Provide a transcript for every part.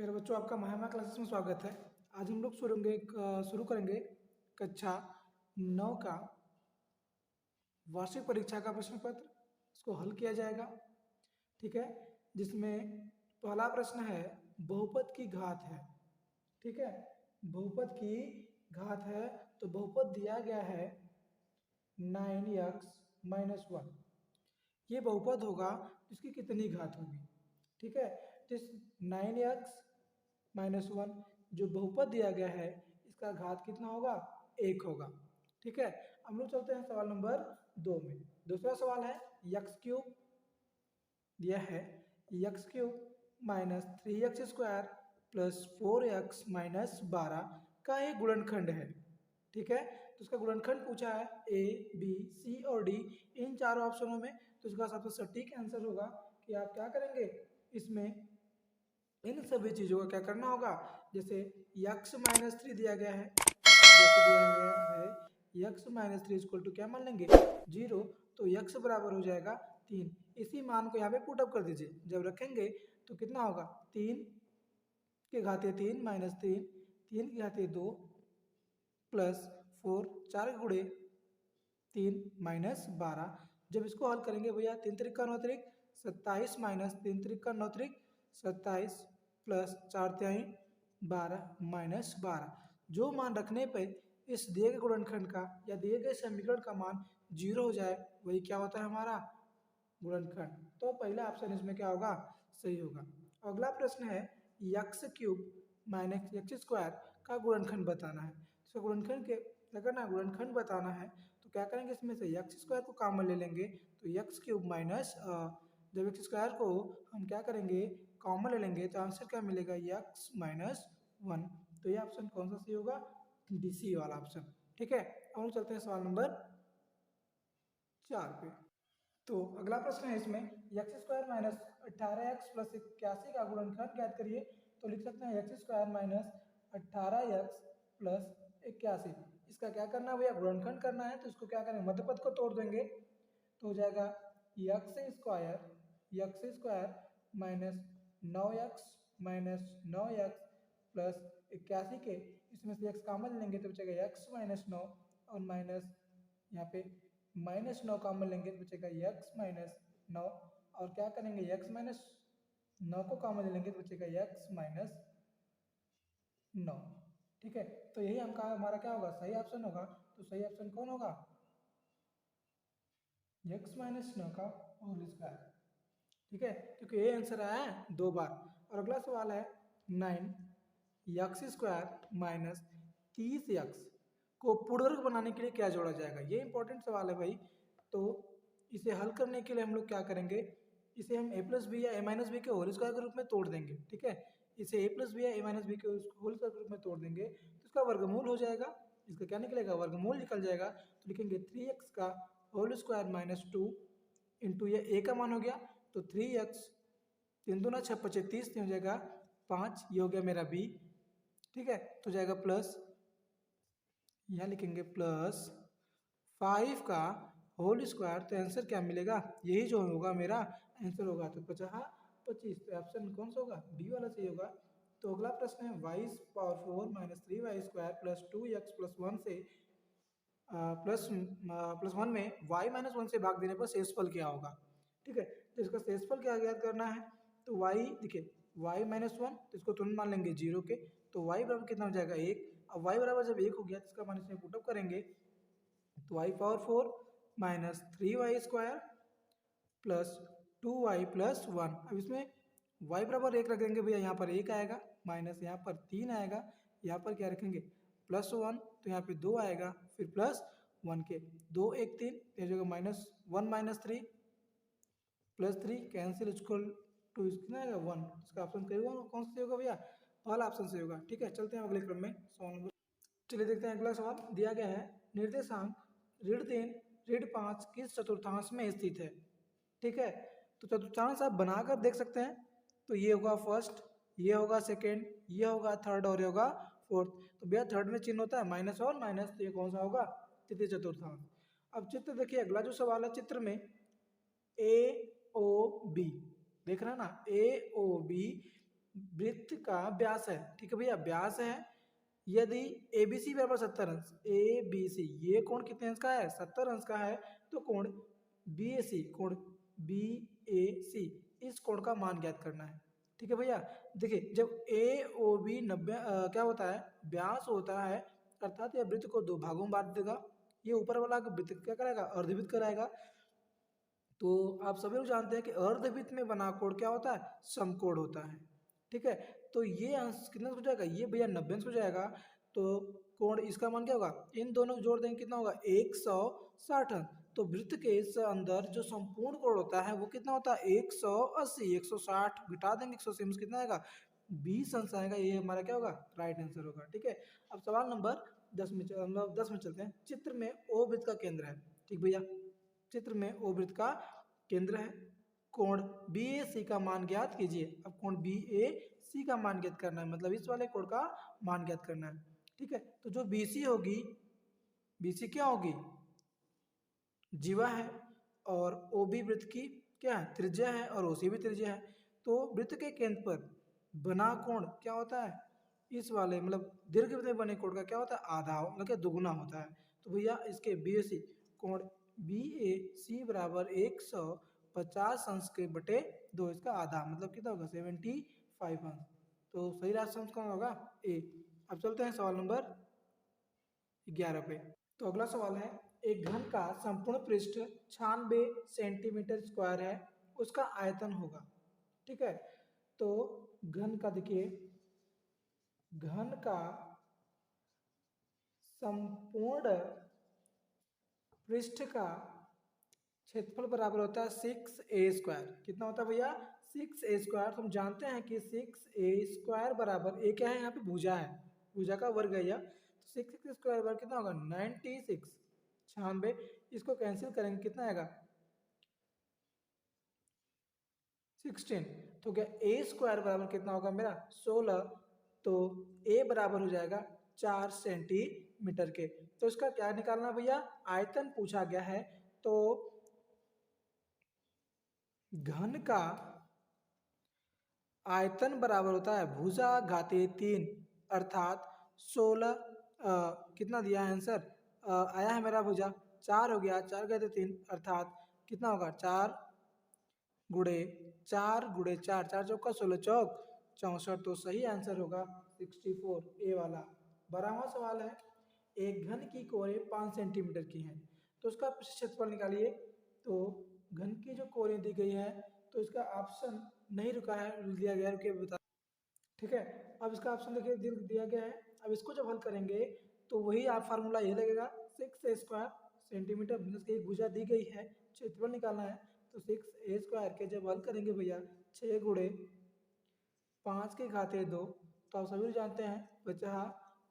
मेरे बच्चों, आपका महिमा क्लासेस में स्वागत है। आज हम लोग शुरू करेंगे कक्षा 9 का वार्षिक परीक्षा का प्रश्न पत्र। इसको हल किया जाएगा, ठीक है। जिसमें पहला प्रश्न है, बहुपद की घात है, ठीक है। बहुपद की घात है तो बहुपद दिया गया है 9x-1। ये बहुपद होगा, इसकी कितनी घात होगी, ठीक है। तो इस 9x-1 जो बहुपद दिया गया है, इसका घात कितना होगा? 1 होगा, ठीक है। हम लोग चलते हैं सवाल नंबर 2 में। दूसरा सवाल है, यक्स क्यूब दिया है, x cube minus 3x² plus 4x minus 12 का एक गुणनखंड है, ठीक है। तो इसका गुणनखंड पूछा है ए, बी, सी और डी, इन चारों ऑप्शनों में। तो इसका सबसे सटीक आंसर होगा कि आप क्या करेंगे, इसमें इन सभी चीज़ों का क्या करना होगा। जैसे x-3 दिया गया है, जैसे दिया गया है x-3 इक्वल टू क्या मान लेंगे, 0। तो x बराबर हो जाएगा 3। इसी मान को यहाँ पे पुटअप कर दीजिए। जब रखेंगे तो कितना होगा, 3 के घाते 3 माइनस 3, 3 के घाते 2 प्लस 4, 4 गुणे 3 माइनस 12। जब इसको हल करेंगे भैया, 3 त्रिक 9 त्रिक 27 माइनस 3 त्रिक 9 त्रिक 27 प्लस 4 तिहाई 12 माइनस 12। जो मान रखने पर इस दिए गए गुणनखंड का या दिए गए समीकरण का मान 0 हो जाए, वही क्या होता है हमारा गुणनखंड। तो पहला ऑप्शन इसमें क्या होगा, सही होगा। अगला प्रश्न है, x cube minus x square का गुणनखंड बताना है। तो गुणनखंड के अगर ना गुणनखंड बताना है तो क्या करेंगे, इसमें से एक्स स्क्वायर को कॉमन ले लेंगे। तो एक्स क्यूब माइनस जब एक्स स्क्वायर को हम क्या करेंगे, कॉमन ले लेंगे, तो आंसर क्या मिलेगा, एक्स माइनस 1। तो ये ऑप्शन कौन सा सही होगा, डी सी वाला ऑप्शन, ठीक है। अब हम चलते हैं सवाल नंबर 4 पे। तो अगला प्रश्न है, इसमें x² माइनस 18x प्लस 81 का गुणनखंड ज्ञात करिए। तो लिख सकते हैं x² माइनस 18x प्लस 81। इसका क्या करना है भैया, गुणनखंड करना है। तो इसको क्या करेंगे, मध्यपद को तोड़ देंगे। तो हो जाएगा x² minus 9x minus 9x plus 81 के इसमें से x कॉमन लेंगे तो बचेगा x माइनस 9 और माइनस यहाँ पे माइनस 9 कॉमन लेंगे तो बचेगा x माइनस 9 और क्या करेंगे, x माइनस 9 को कॉमन लेंगे तो बचेगा x माइनस 9, ठीक है। तो यही हमारा क्या होगा, सही ऑप्शन होगा। तो सही ऑप्शन कौन होगा, x माइनस 9 का होल स्क्वायर, ठीक है, क्योंकि ये आंसर आया है 2 बार। और अगला सवाल है, 9x² माइनस 30x को पूर्णांक बनाने के लिए क्या जोड़ा जाएगा। ये इंपॉर्टेंट सवाल है भाई। तो इसे हल करने के लिए हम लोग क्या करेंगे, इसे हम a प्लस बी या a माइनस बी के होल स्क्वायर के रूप में तोड़ देंगे, ठीक है। इसे a प्लस बी या a माइनस बी के होल स्क्वायर के रूप में तोड़ देंगे तो इसका वर्गमूल हो जाएगा। इसका क्या निकलेगा, वर्गमूल निकल जाएगा। तो लिखेंगे 3x का होल स्क्वायर माइनस 2 इंटू ये a का मान हो गया तो 3x, 3 दूना 6 25 30 हो जाएगा 5, ये हो गया मेरा b, ठीक है। तो जाएगा प्लस, यहाँ लिखेंगे प्लस 5 का होल स्क्वायर। तो आंसर क्या मिलेगा, यही जो होगा मेरा आंसर होगा। तो 50 25, तो ऑप्शन कौन सा होगा, डी वाला सही होगा। तो अगला प्रश्न है, y power 4 minus 3y² plus 2x plus 1 से प्लस 1 में y माइनस 1 से भाग देने पर शेषफल क्या होगा, ठीक है। तो इसका शेषफल क्या ज्ञात करना है। तो y देखिए, y माइनस 1 तो इसको तुरंत मान लेंगे 0 के। तो y बराबर कितना हो जाएगा 1। अब y बराबर जब 1 हो गया तो इसका मान इसमें पुटअप करेंगे। तो y power 4 minus 3y² plus 2y plus 1। अब इसमें y बराबर 1 रख देंगे भैया, यहाँ पर 1 आएगा, माइनस यहाँ पर 3 आएगा, यहाँ पर क्या रखेंगे प्लस 1, तो यहाँ पे 2 आएगा, फिर प्लस 1 के 2 1 3, तो जगह minus 1 minus 3 plus 3 cancel, equal to कितना आएगा 1। इसका ऑप्शन कौन सा होगा भैया, पहला ऑप्शन से होगा, ठीक है। चलते हैं अगले क्रम में सवाल नंबर, चलिए देखते हैं अगला सवाल। दिया गया है, निर्देशांक ऋण 3 ऋण 5 किस चतुर्थांश में स्थित है, ठीक है। तो चतुर्थांश आप बनाकर देख सकते हैं। तो ये होगा फर्स्ट, ये होगा सेकेंड, ये होगा थर्ड और ये होगा फोर्थ। तो भैया थर्ड में चिन्ह होता है माइनस और माइनस, तो ये कौन सा होगा, तृतीय चतुर्थांश। अब चित्र देखिए, अगला जो सवाल है, चित्र में ए ओ बी देख रहे हैं ना, ए ओ बी वृत्त का व्यास है। ठीक है भैया, व्यास है। यदि ABC बराबर 70 अंश, ABC ये कोण कितने अंश का है, 70 अंश का है, तो कोण BAC, कोण BAC इस कोण का मान ज्ञात करना है। ठीक है भैया, देखिए जब AOB 90 क्या होता है, व्यास होता है, अर्थात यह वृत्त को दो भागों में बांट देगा। ये ऊपर वाला वृत्त क्या कराएगा, अर्धवृत्त कराएगा। तो आप सभी लोग जानते हैं कि अर्धवृत्त में बना कोण क्या होता है, समकोण होता है। ठीक है, तो ये अंश कितना हो जाएगा, ये भैया 90 अंश हो जाएगा। तो कोण इसका मान क्या होगा, इन दोनों को जोड़ देंगे कितना होगा, 160 अंश। तो वृत्त के इस अंदर जो संपूर्ण कोण होता है वो कितना होता है, 180। 160 घटा देंगे 180 में कितना आएगा, 20 अंश आएगा। ये हमारा क्या होगा, राइट आंसर होगा। ठीक है, अब सवाल नंबर 10 में 10 में चलते हैं। चित्र में O वृत्त का केंद्र है। ठीक भैया, चित्र में O वृत्त का केंद्र है। कोण BAC का मान ज्ञात कीजिए। अब कोण BAC का मान ज्ञात करना है, मतलब इस वाले कोण का मान ज्ञात करना है। ठीक है, तो जो BC होगी, BC क्या होगी, जीवा है, और OB वृत्त की क्या है, त्रिज्या है, और OC भी त्रिज्या है। तो वृत्त के केंद्र पर बना कोण क्या होता है, इस वाले मतलब दीर्घ में बने कोण का क्या होता है, आधा मतलब क्या, दुगुना होता है। तो भैया इसके BAC कोण BAC बराबर 150 अंश के बटे 2, इसका आधा मतलब कितना होगा, 75 अंश। तो सही राशि अंश कौन होगा, A। अब चलते हैं सवाल नंबर 11 पे। तो अगला सवाल है, एक घन का संपूर्ण पृष्ठ 96 सेंटीमीटर स्क्वायर है, उसका आयतन होगा। ठीक है, तो घन का देखिए, घन का संपूर्ण पृष्ठ का क्षेत्रफल बराबर होता है 6a²। कितना होता है भैया, 6a²। तो हम जानते हैं कि 6a² बराबर, a क्या है यहाँ पे, भुजा है, भुजा का वर्ग है यह। तो 6 बराबर कितना होगा, 96, 96। इसको कैंसिल करेंगे कितना आएगा, 16। तो क्या A² बराबर कितना होगा मेरा, 16। तो A बराबर हो जाएगा 4 सेंटीमीटर के। तो इसका क्या निकालना भैया, आयतन पूछा गया है। तो घन का आयतन बराबर होता है भुजा घाते 3, अर्थात 16। कितना दिया है आंसर, आया है मेरा भुजा 4 हो गया, 4 घाते 3 अर्थात कितना होगा, 4 गुड़े 4 गुड़े 4, 4 चौका 16 चौक 64। तो सही आंसर होगा 64, ए वाला। 12वां सवाल है, एक घन की कोरें 5 सेंटीमीटर की हैं, तो उसका क्षेत्रफल निकालिए। तो घन की जो कोरें दी गई है, तो इसका ऑप्शन नहीं रुका है, दिया गया है, रुके बता। ठीक है, अब इसका ऑप्शन देखिए दिया गया है। अब इसको जब हल करेंगे तो वही आप फार्मूला ये लगेगा, 6a² सेंटीमीटर की एक भुजा दी गई है, क्षेत्रफल निकालना है। तो 6a² के जब हल करेंगे भैया, 6 गुणे 5 के घाते 2, तो आप सभी जानते हैं 50,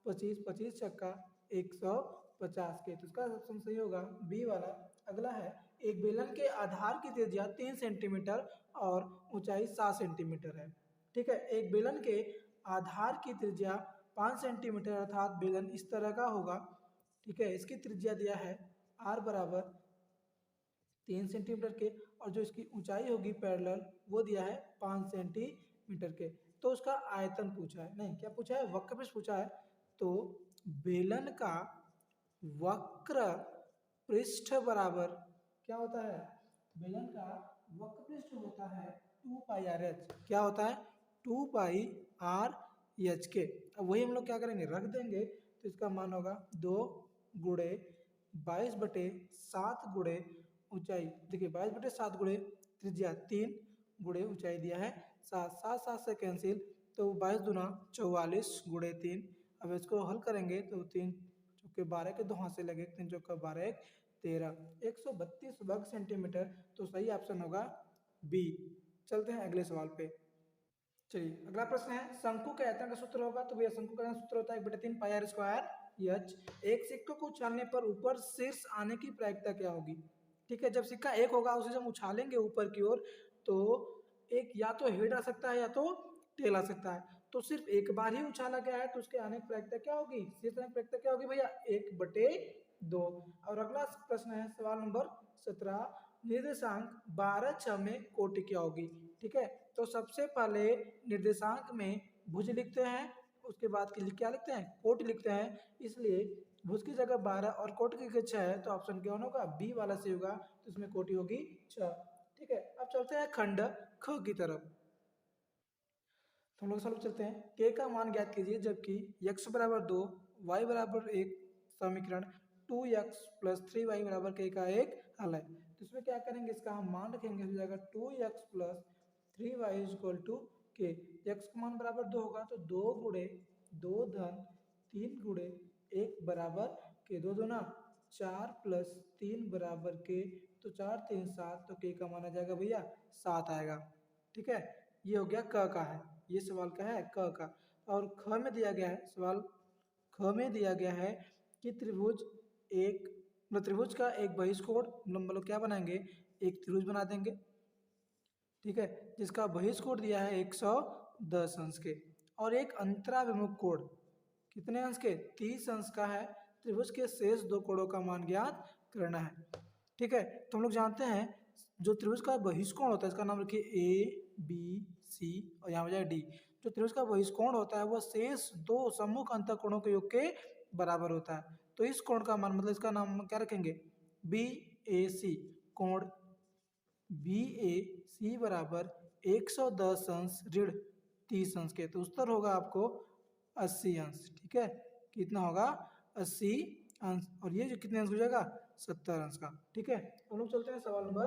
25, 25 छक्का 150 के। तो इसका ऑप्शन सही होगा बी वाला। अगला है, एक बेलन के आधार की त्रिज्या 3 सेंटीमीटर और ऊंचाई 7 सेंटीमीटर है। ठीक है, एक बेलन के आधार की त्रिज्या 5 सेंटीमीटर, अर्थात बेलन इस तरह का होगा। ठीक है, इसकी त्रिज्या दिया है r बराबर 3 सेंटीमीटर के, और जो इसकी ऊंचाई होगी पैरेलल वो दिया है 5 सेंटीमीटर के। तो उसका आयतन पूछा है, नहीं क्या पूछा है, वक्र पृष्ठ पूछा है। तो बेलन का वक्र पृष्ठ बराबर क्या होता है, बेलन का वक्र पृष्ठ होता है 2 पाई आर एच। क्या होता है, 2 पाई आर एच के। अब वही हम लोग क्या करेंगे, रख देंगे। तो इसका मान होगा 2 गुणे 22/7 गुणे ऊंचाई, देखिए 22/7 गुणे त्रिज्या 3 गुणे ऊंचाई दिया है 7, 7 7 से कैंसिल। तो 22 दूना 44 गुणे 3। अब इसको हल करेंगे तो 3 चौके 12 के 2 हाथ से लगे, 3 चौका 12 1 13, 132 वर्ग सेंटीमीटर। तो सही ऑप्शन होगा बी। चलते हैं अगले सवाल पे। चलिए अगला प्रश्न है, शंकु के आयतन का सूत्र होगा। तो भैया शंकु का आयतन सूत्र होता है 1/3 पाई आर स्क्वायर एच। एक सिक्के को उछालने पर ऊपर शीर्ष आने की प्रायिकता क्या होगी। ठीक है, जब सिक्का एक होगा उसे जब उछालेंगे ऊपर की ओर, तो एक या तो हेड आ सकता है या तो टेल आ सकता है। तो सिर्फ एक बार ही उछाला गया है, तो उसके आने की प्रायिकता क्या होगी, शीर्ष आने की प्रायिकता क्या होगी भैया, 1/2। और अगला प्रश्न है सवाल नंबर 17, निर्देशांक 12/6 में कोटि क्या होगी। ठीक है, तो सबसे पहले निर्देशांक में भुज लिखते हैं, उसके बाद के लिए क्या लिखते हैं, कोटि लिखते हैं। इसलिए भुज की जगह 12 और कोटि की जगह 6 है, तो ऑप्शन कौन होगा, बी वाला से होगा, तो इसमें कोटि होगी 6। ठीक है, अब चलते हैं खंड ख की तरफ। तो हम लोग सॉल्व चलते हैं। k का मान ज्ञात कीजिए जबकि x बराबर 2, y बराबर 1, समीकरण 2x प्लस 3y बराबर k का एक हल है। तो इसमें क्या करेंगे, इसका हम मान रखेंगे, हो जाएगा 2x plus 3y equal to k। x का मान बराबर 2 होगा तो 2 गुणे 2 धन 3 गुणे 1 बराबर k, 2 दूना 4 प्लस 3 बराबर k, तो 4 3 7, तो k का मान आ जाएगा भैया 7 आएगा। ठीक है, ये हो गया क का है, ये सवाल का है क का। और ख में दिया गया है सवाल, ख में दिया गया है कि त्रिभुज एक, मतलब त्रिभुज का एक बहिष्कोण, मतलब क्या बनाएंगे, एक त्रिभुज बना देंगे। ठीक है, जिसका बहिष्कोण दिया है 110 अंश के, और एक अंतराभिमुख कोण कितने अंश के, 30 अंश का है। त्रिभुज के शेष दो कोणों का मान ज्ञात करना है। ठीक है, तो हम लोग जानते हैं जो त्रिभुज का बहिष्कोण होता है, इसका नाम रखिए ए बी सी और यहाँ हो जाए डी। जो त्रिभुज का बहिष्कोण होता है वह शेष दो सम्मुख अंतःकोणों के योग के बराबर होता है। तो इस कोण का मान, मतलब इसका नाम क्या रखेंगे, बी ए सी, कोण बी ए सी बराबर 110 अंश ऋण 30 अंश के, तो उत्तर होगा आपको 80 अंश। ठीक है, कितना होगा, 80 अंश, और ये जो कितने अंश हो जाएगा, 70 अंश का। ठीक है, हम लोग चलते हैं सवाल नंबर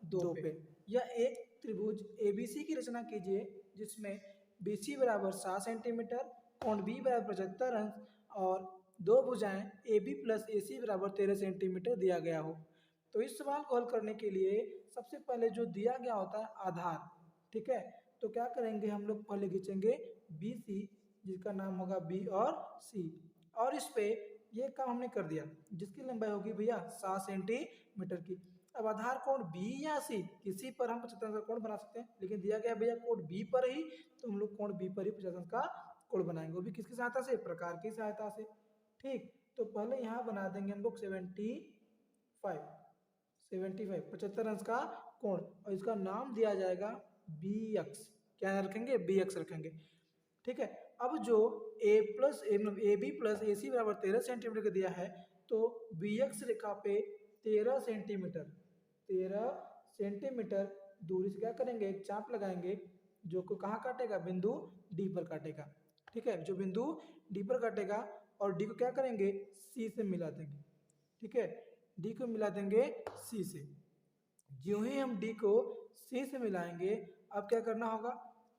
2 पे। यह एक त्रिभुज ABC की रचना कीजिए जिसमें BC बराबर 7 सेंटीमीटर, कोण B बराबर 75 अंश और दो भुजाएं AB प्लस AC बराबर 13 सेंटीमीटर दिया गया हो। तो इस सवाल को हल करने के लिए सबसे पहले जो दिया गया होता है आधार। ठीक है, तो क्या करेंगे, हम लोग पहले खींचेंगे BC, जिसका नाम होगा B और C, और इस पे ये काम हमने कर दिया, जिसकी लंबाई होगी भैया 7 सेंटीमीटर की। अब आधार कोण B या C किसी पर हम 75 का कोण बना सकते हैं, लेकिन दिया गया भैया कोण B पर ही, तो हम लोग कोण B पर ही 75 का कोण बनाएंगे, वो भी किसकी सहायता से, प्रकार की सहायता से। ठीक, तो पहले यहाँ बना देंगे हम लोग 75 75 अंश का कोण, और इसका नाम दिया जाएगा बी एक्स। क्या रखेंगे, बी एक्स रखेंगे। ठीक है, अब जो ए प्लस ए मतलब ए बी प्लस ए सी बराबर 13 सेंटीमीटर का दिया है, तो बी एक्स रेखा पे 13 सेंटीमीटर दूरी से क्या करेंगे, एक चाप लगाएंगे, जो को कहाँ काटेगा, बिंदु डी पर काटेगा। ठीक है, जो बिंदु डी पर काटेगा, और डी को क्या करेंगे, सी से मिला देंगे। ठीक है, डी को मिला देंगे सी से। जो ही हम डी को सी से मिलाएंगे, अब क्या करना होगा,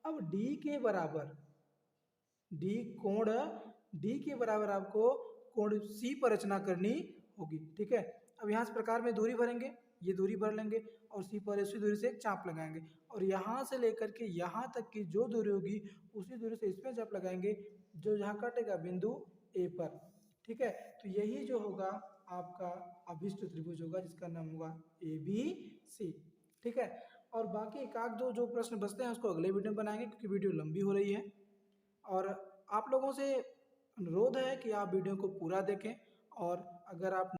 अब डी के बराबर, डी कोण डी के बराबर आपको कोण सी पर रचना करनी होगी। ठीक है, अब यहाँ से प्रकार में दूरी भरेंगे, ये दूरी भर लेंगे, और सी पर उसी दूरी से एक चाप लगाएंगे, और यहाँ से लेकर के यहाँ तक की जो दूरी होगी उसी दूरी से इसमें चाप लगाएंगे, जो यहाँ काटेगा बिंदु ए पर। ठीक है, तो यही जो होगा आपका अभिष्ट त्रिभुज होगा, जिसका नाम होगा ABC। ठीक है, और बाकी एक आध दो जो प्रश्न बचते हैं उसको अगले वीडियो में बनाएंगे, क्योंकि वीडियो लंबी हो रही है। और आप लोगों से अनुरोध है कि आप वीडियो को पूरा देखें, और अगर आप